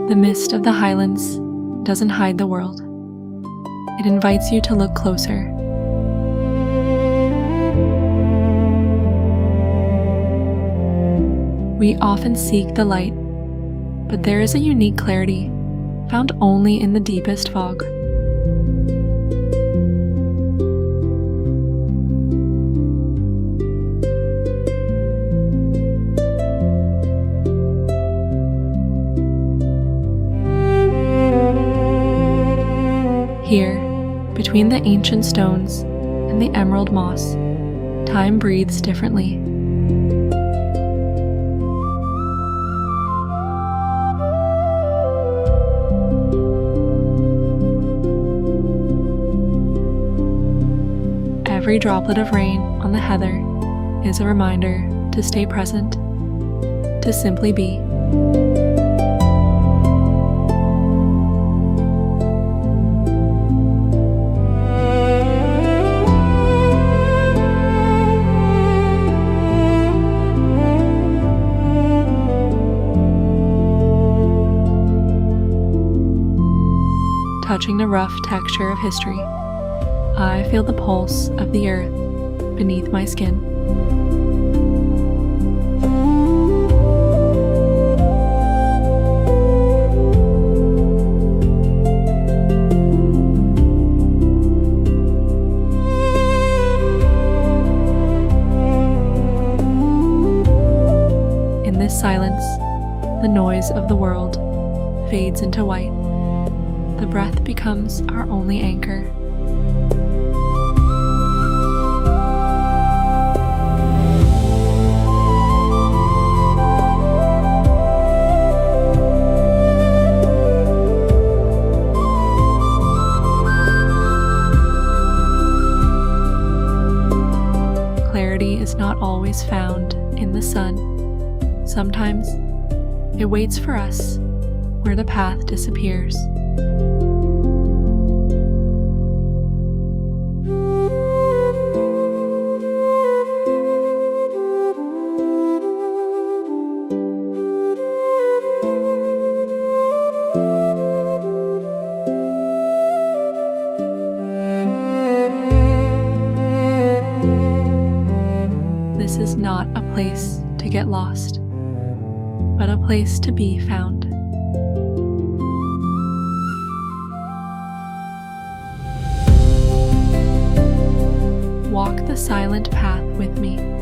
The mist of the Highlands doesn't hide the world. It invites you to look closer. We often seek the light, but there is a unique clarity found only in the deepest fog. Here, between the ancient stones and the emerald moss, time breathes differently. Every droplet of rain on the heather is a reminder to stay present, to simply be. Touching the rough texture of history, I feel the pulse of the earth beneath my skin. In this silence, the noise of the world fades into white. The breath becomes our only anchor. Clarity is not always found in the sun. Sometimes it waits for us where the path disappears. This is not a place to get lost, but a place to be found. Walk the silent path with me.